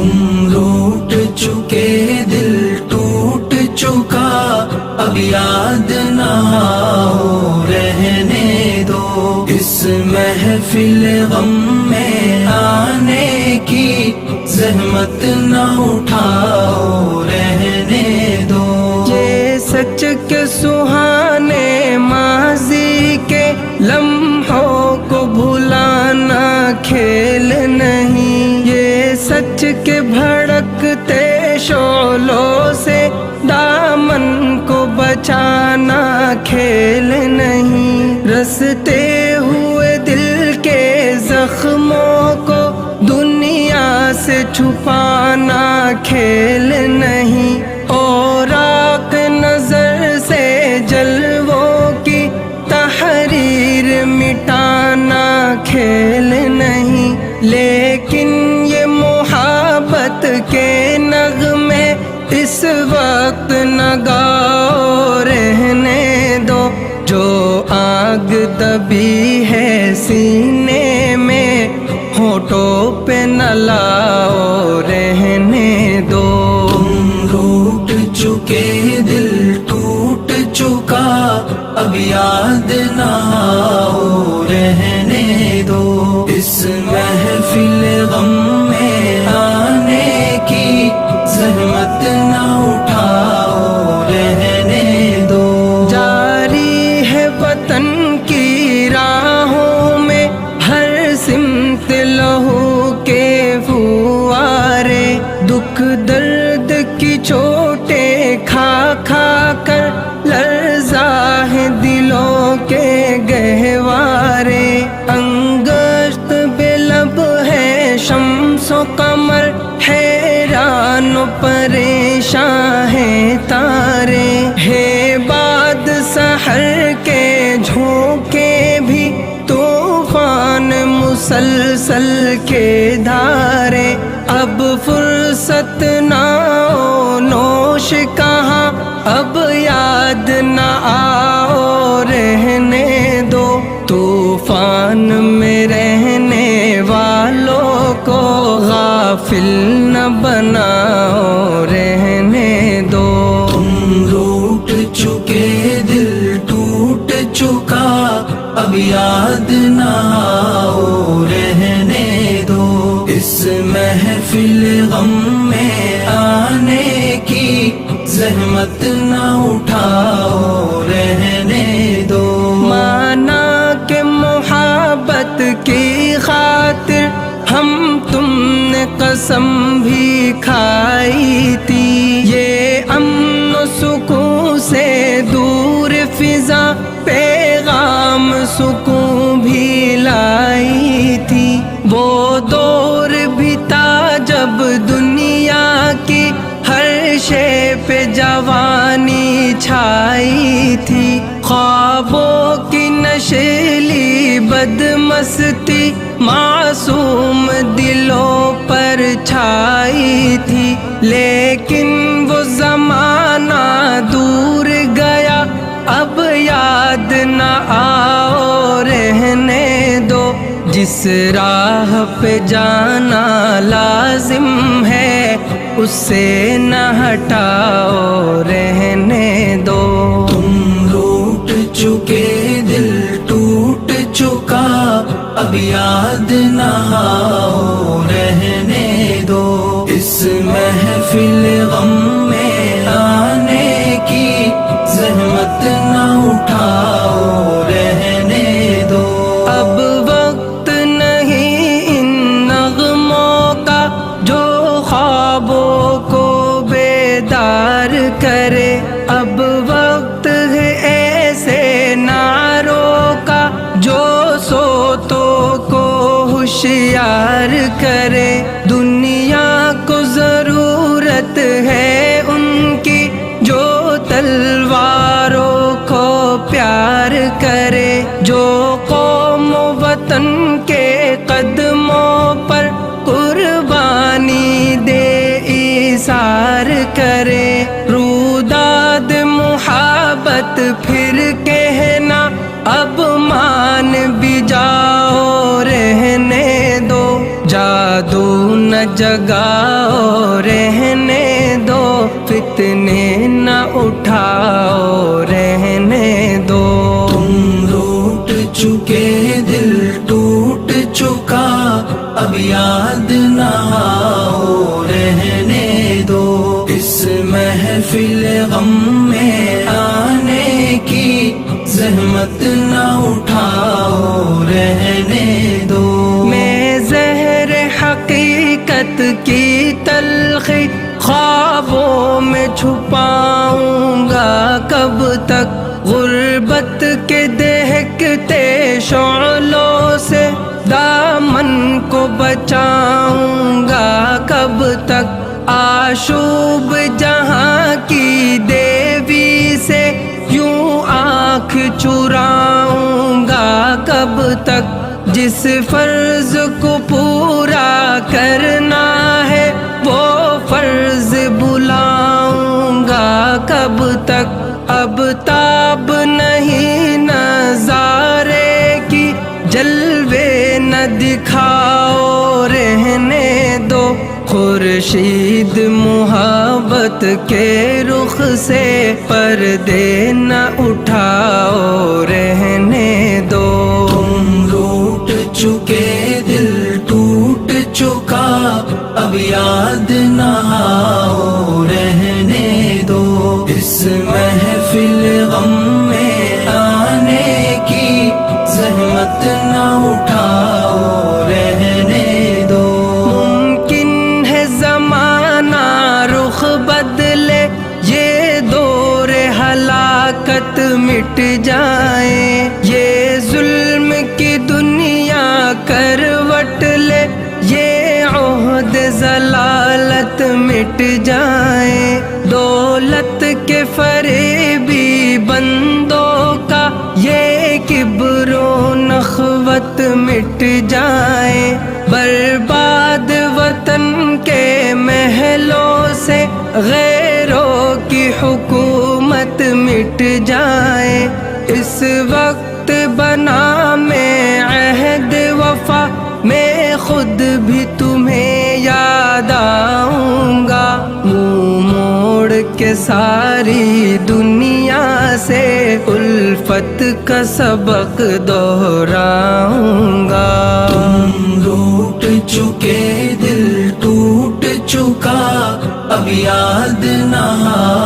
تم روٹ چکے دل ٹوٹ چکا، اب یاد نہ آؤ رہنے دو، اس محفل غم میں آنے کی زحمت نہ اٹھاؤ رہنے دو۔ یہ سچ کے سہانے ماضی کے لمحوں کو بھلانا کھیل نہیں، یہ سچ کے بھڑکتے شعلوں سے دامن کو بچانا کھیل نہیں، رستے ہوئے دل کے زخموں کو دنیا سے چھپانا کھیل نہیں، اور آنکھ نظر سے جلووں کی تحریر مٹانا کھیل نہیں، لیکن یہ محبت کے نغمے اس وقت نہ گاؤ رہنے دو، جو آگ دبی ہے سینے میں ہونٹوں پہ نہ لاؤ رہنے دو۔ تم روٹ چکے دل ٹوٹ چکا، اب یاد نہ آؤ رہنے دو، اس محفل غم میں آنے کی زحمت نہ اٹھاؤ رہنے دو۔ جاری ہے وطن کی راہوں میں ہر سمت لہو کے فوارے، دکھ درد کی چوٹیں کھا کھا کر لرزا ہے دلوں کے گہوارے، انگشت بے لب ہے شمس و قمر، حیران و پریشان ہیں تارے، ہے باد سحر کے جھونکے بھی طوفان مسلسل کے دھارے، اب فرصت نہ نوش کہاں، اب یاد نہ آؤ رہنے دو، طوفان میں رہنے والوں کو غافل نہ بناؤ رہنے دو۔ تم روٹ چکے دل ٹوٹ چکا، اب یاد نہ آؤ رہنے دو، اس محفل غم میں آنے کی زحمت نہ اٹھاؤ رہنے دو۔ مانا کہ محبت کی خاطر ہم تم نے قسم بھی کھائی تھی، یہ امن و سکون سے دور فضا پیغام سکون بھی لائی تھی، وہ دور بھی تھا جب دنیا کی ہر شے پہ جوانی چھائی تھی، خوابوں کی نشیلی بدمستی معصوم دلوں پر چھائی تھی، لیکن وہ زمانہ دور گیا، اب یاد نہ آؤ رہنے دو، جس راہ پہ جانا لازم ہے اس سے نہ ہٹاؤ رہنے دو۔ تم روٹ چکے دل ٹوٹ چکا، اب یاد نہ آؤ رہنے دو، اس محفل غم میں آنے کی زحمت نہ اٹھاؤ رہنے دو۔ اب وقت نہیں ان نغموں کا جو خوابوں کو بیدار کرے، اب وقت ہے ایسے نعروں کا جو سوتوں کو ہوشیار کرے، دنیا کو ضرورت ہے ان کی جو تلواروں کو پیار کرے، جو قوم و وطن کے قدموں پر قربانی دے ایثار کرے، روداد محبت پھر کہنا اب مان بھی جاؤ رہنے دو، جادو نہ جگاؤ رہنے دو، فتنے نہ اٹھاؤ رہنے دو۔ تم روٹ چکے دل ٹوٹ چکا، اب یاد نہ آؤ رہنے دو۔ اس محفل غم میں آنے کی زحمت نہ اٹھاؤ رہنے دو۔ میں زہر حقیقت کی تلخی خوابوں میں چھپاؤں گا کب تک، غربت کے دہکتے شعلوں سے دامن کو بچاؤں گا کب تک، آشوب جہاں کی دیوی سے یوں آنکھ چراؤں گا کب تک، جس فرض کو پورا کرنا ہے وہ فرض بلاؤں گا کب تک، اب تاب نہیں نظارے کی جلوے نہ دکھاؤ رہنے دو، خورشید محبت کے رخ سے پردے نہ اٹھاؤ رہنے دو۔ تم روٹ چکے دل ٹوٹ چکا، اب یاد نہ آؤ رہنے دو۔ اس محفل غم میں آنے کی زحمت نہ اٹھاؤ رہنے دو۔ ممکن ہے زمانہ رخ بدلے، یہ دور ہلاکت مٹ جائے، یہ ظلم کی دنیا کروٹ لے، یہ عہد ضلالت مٹ جائے، دولت کے فریبی بندوں کا یہ کبر و نخوت مٹ جائے، برباد وطن کے محلوں سے غیروں کی حکومت مٹ جائے، اس وقت بنا میں عہد وفا، میں خود بھی تمہیں یاد آؤں گا، منہ موڑ کے ساری دنیا سے الفت کا سبق دہراؤں گا۔ تم روٹ چکے دل ٹوٹ چکا، اب یاد نہ آؤ